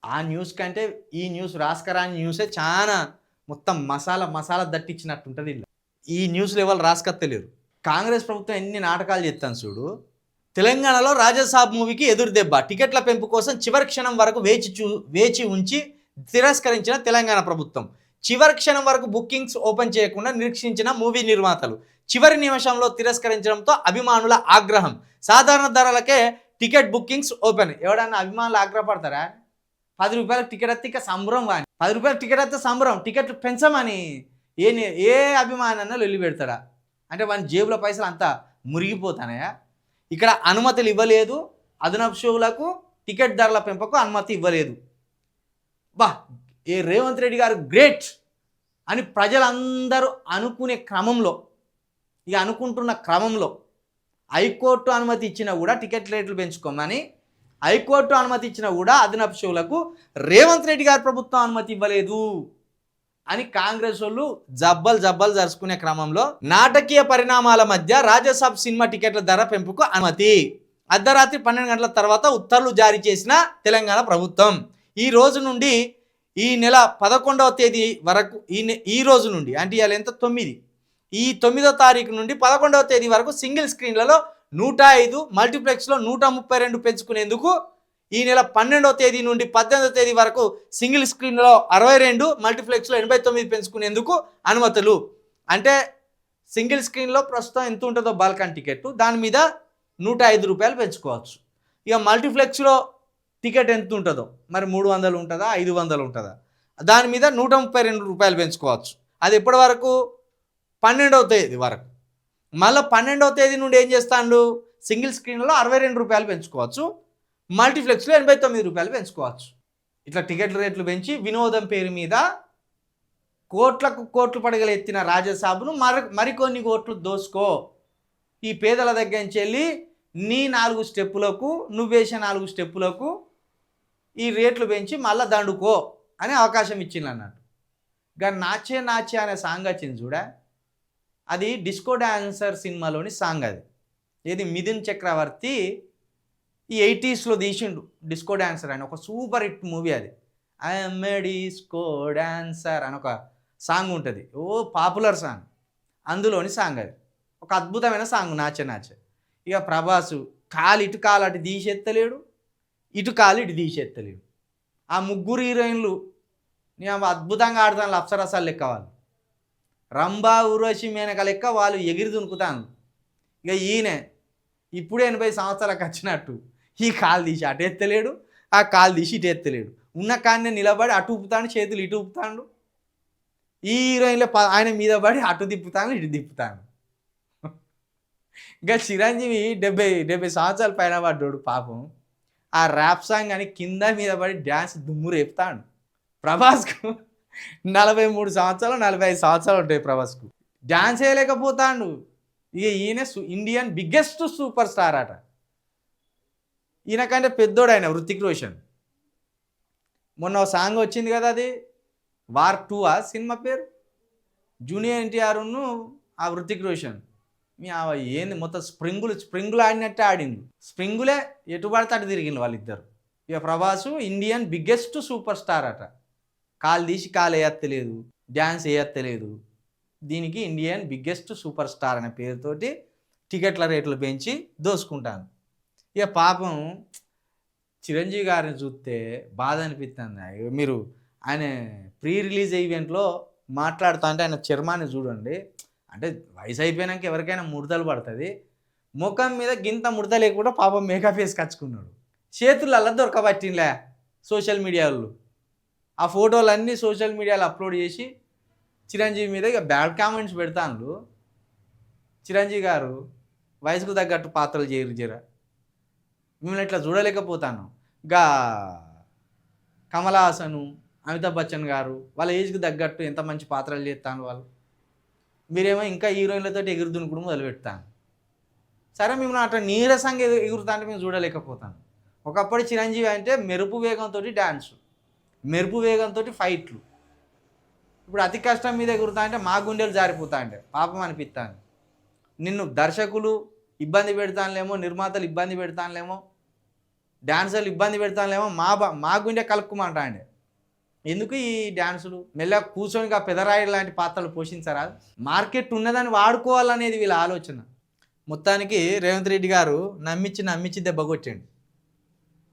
ఆ న్యూస్ కంటే ఈ న్యూస్ రాసుకరాని న్యూసే చాలా మొత్తం మసాలా దట్టించినట్టుంటుంది ఇలా. ఈ న్యూస్ లెవెల్ రాసుకత్తలేరు. కాంగ్రెస్ ప్రభుత్వం ఎన్ని నాటకాలు చేస్తాను చూడు. తెలంగాణలో రాజాసాబ్ మూవీకి ఎదురు దెబ్బ. టికెట్ల పెంపు కోసం చివరి క్షణం వరకు వేచి ఉంచి తిరస్కరించిన తెలంగాణ ప్రభుత్వం. చివరి క్షణం వరకు బుకింగ్స్ ఓపెన్ చేయకుండా నిరీక్షించిన మూవీ నిర్మాతలు చివరి నిమిషంలో తిరస్కరించడంతో అభిమానుల ఆగ్రహం. సాధారణ ధరలకే టికెట్ బుకింగ్స్ ఓపెన్. ఎవడన్నా అభిమానులు ఆగ్రహపడతారా? 10 రూపాయలకు టికెట్ వస్తే ఇక సంబరం. కానీ 10 రూపాయలు టికెట్ వస్తే సంబరం, టికెట్లు పెంచమని ఏ అభిమానన్నా లొల్లి పెడతాడా? అంటే వాని జేబుల పైసలు అంతా మురిగిపోతానయా? ఇక్కడ అనుమతులు ఇవ్వలేదు, అదనపు షోలకు టికెట్ ధరల పెంపకు అనుమతి ఇవ్వలేదు. రేవంత్ రెడ్డి గారు గ్రేట్ అని ప్రజలందరూ అనుకునే క్రమంలో, అనుకుంటున్న క్రమంలో హైకోర్టు అనుమతి ఇచ్చినా కూడా టికెట్ రేట్లు పెంచుకోమని, హైకోర్టు అనుమతి ఇచ్చినా కూడా అదనపు షోలకు రేవంత్ రెడ్డి గారి ప్రభుత్వం అనుమతి ఇవ్వలేదు అని కాంగ్రెస్ వాళ్ళు జబ్బలు జరుచుకునే క్రమంలో నాటకీయ పరిణామాల మధ్య రాజాసాబ్ సినిమా టికెట్ల ధర పెంపుకు అనుమతి. అర్ధరాత్రి 12 గంటల తర్వాత ఉత్తర్వులు జారీ చేసిన తెలంగాణ ప్రభుత్వం. ఈ రోజు నుండి ఈ నెల 11వ తేదీ వరకు ఈ రోజు నుండి అంటే ఇవాళ ఎంత 9, ఈ 9వ తారీఖు నుండి 11వ తేదీ వరకు సింగిల్ స్క్రీన్లలో 105, మల్టీప్లెక్స్లో 132 పెంచుకునేందుకు, ఈ నెల 12వ తేదీ నుండి 18వ తేదీ వరకు సింగిల్ స్క్రీన్లో 62, మల్టీప్లెక్స్లో 89 పెంచుకునేందుకు అనుమతులు. అంటే సింగిల్ స్క్రీన్లో ప్రస్తుతం ఎంత ఉంటుందో బాల్కన్ టికెట్, దాని మీద 105 రూపాయలు పెంచుకోవచ్చు. ఇక మల్టీప్లెక్స్లో టికెట్ ఎంత ఉంటుందో మరి 300 ఉంటుందా 500 ఉంటుందా, దాని మీద 132 రూపాయలు పెంచుకోవచ్చు. అది ఎప్పటి వరకు? 12వ తేదీ వరకు. మళ్ళీ 12వ తేదీ నుండి ఏం చేస్తాడు? సింగిల్ స్క్రీన్లో 62 రూపాయలు పెంచుకోవచ్చు, మల్టీప్లెక్స్లో 89 రూపాయలు పెంచుకోవచ్చు. ఇట్లా టికెట్ రేట్లు పెంచి వినోదం పేరు మీద కోట్లు పడగలు ఎత్తిన రాజాసాబును మరికొన్ని కోట్లు దోసుకో. ఈ పేదల దగ్గర నుంచి వెళ్ళి నీ 4 స్టెప్పులకు, నువ్వేసే 4 స్టెప్పులకు ఈ రేట్లు పెంచి మళ్ళీ దండుకో అనే అవకాశం ఇచ్చింది అన్నట్టు. కానీ నాచే అనే సాంగ్ వచ్చింది చూడ, అది డిస్కో డాన్సర్ సినిమాలోని సాంగ్. అది ఏది మిథున్ చక్రవర్తి ఈ 80sలో తీసిండు డిస్కో డాన్సర్ అని ఒక సూపర్ హిట్ మూవీ. అది ఐఎమ్ ఏ డిస్కో డాన్సర్ అని ఒక సాంగ్ ఉంటుంది, పాపులర్ సాంగ్. అందులోని సాంగ్ అది ఒక అద్భుతమైన సాంగ్, నాచే. ఇక ప్రభాసు ఇటు కాలు అటు తీసేత్తలేడు, ఇటు కాలు ఇటు తీసేత్తలేడు. ఆ ముగ్గురు హీరోయిన్లు నేను అద్భుతంగా ఆడుతాను, అప్సరసాలు లెక్క వాళ్ళు. రంభా, ఊర్వశి, మేనక లెక్క వాళ్ళు ఎగిరి దునుకుతాను. ఇక ఈయన ఇప్పుడు 80 సంవత్సరాలకు వచ్చినట్టు ఈ కాలు తీసి అటు ఎత్తలేడు, ఆ కాలు తీసి ఇటు ఎత్తలేడు. ఉన్న కాన్నే నిలబడి అటు ఊపుతాడు, చేతులు ఇటు ఊపుతాడు. ఈ హీరోయిన్లో ఆయన మీద పడి అటు తిప్పుతాను, ఇటు తిప్పుతాను. ఇంకా చిరంజీవి 70 సంవత్సరాల పైన పడ్డాడు పాపం. ఆ ర్యాప్ సాంగ్ అని కింద మీద పడి డ్యాన్స్ దుమ్ము రేపుతాడు. ప్రభాస్కు 43 సంవత్సరాలు 45 సంవత్సరాలు ఉంటాయి ప్రభాస్కు. డ్యాన్స్ వేయలేకపోతాడు. ఇక ఈయన ఇండియన్ బిగ్గెస్ట్ సూపర్ స్టార్ అట. ఈయనకంటే పెద్దోడు ఆయన హృతిక్ రోషన్. మొన్న ఒక సాంగ్ వచ్చింది కదా, అది వార్ 2 సినిమా పేరు. జూనియర్ ఎన్టీఆర్ను ఆ హృతిక్ రోషన్ ఏంది మొత్తం స్ప్రింగులు ఆడినట్టే ఆడిండు. స్ప్రింగులే ఎటు పడితే అటు తిరిగిండు వాళ్ళిద్దరు. ఇక Prabhas Indian biggest super star అట. కాలు తీసి కాలు వేయత్తలేదు, డ్యాన్స్ వేయత్తలేదు. దీనికి ఇండియన్ బిగ్గెస్ట్ సూపర్ స్టార్ అనే పేరుతోటి టికెట్ల రేట్లు పెంచి దోసుకుంటాను. ఇక పాపం చిరంజీవి గారిని చూస్తే బాధ అనిపిస్తుంది. మీరు ఆయన ప్రీ రిలీజ్ ఈవెంట్లో మాట్లాడుతూ అంటే ఆయన చర్మాన్ని చూడండి. అంటే వయసు అయిపోయినాక ఎవరికైనా ముడతలు పడుతుంది. ముఖం మీద గింత ముడత లేకుండా పాపం మేకప్ వేసి కచ్చుకున్నాడు. చేతులల్లా దొరకబట్టింలే సోషల్ మీడియాలో. ఆ ఫోటోలన్నీ సోషల్ మీడియాలో అప్లోడ్ చేసి చిరంజీవి మీద ఇక బ్యాడ్ కామెంట్స్ పెడతాను. చిరంజీవి గారు వయసుకు తగ్గట్టు పాత్రలు చేయరు జర, మిమ్మల్ని ఇట్లా చూడలేకపోతాను. ఇంకా కమల్ హాసను, అమితాబ్ బచ్చన్ గారు వాళ్ళ ఏజ్కి తగ్గట్టు ఎంత మంచి పాత్రలు చేస్తాను వాళ్ళు. మీరేమో ఇంకా హీరోయిన్లతో ఎగురు దునుకుడు మొదలు పెడతాను. సరే మిమ్మల్ని అట్లా నీరసంగా ఎగురుతా అంటే మేము చూడలేకపోతాను. ఒకప్పుడు చిరంజీవి అంటే మెరుపు వేగంతో డ్యాన్సు, మెరుపు వేగంతో ఫైట్లు. ఇప్పుడు అతి కష్టం మీద ఎగురుతా అంటే మా గుండెలు జారిపోతా అంటే పాపం అనిపిస్తాను. నిన్ను దర్శకులు ఇబ్బంది పెడతానులేమో, నిర్మాతలు ఇబ్బంది పెడతానులేమో, డాన్సర్లు ఇబ్బంది పెడతానేమో మా గుండె కలుపుకోమంటాండి. ఎందుకు ఈ డ్యాన్సులు? మెల్లగా కూర్చొని పెదరాయుడు లాంటి పాత్రలు పోషించరా? మార్కెట్ ఉన్నదని వాడుకోవాలనేది వీళ్ళ ఆలోచన. మొత్తానికి రేవంత్ రెడ్డి గారు నమ్మించి దెబ్బ కొట్టండి.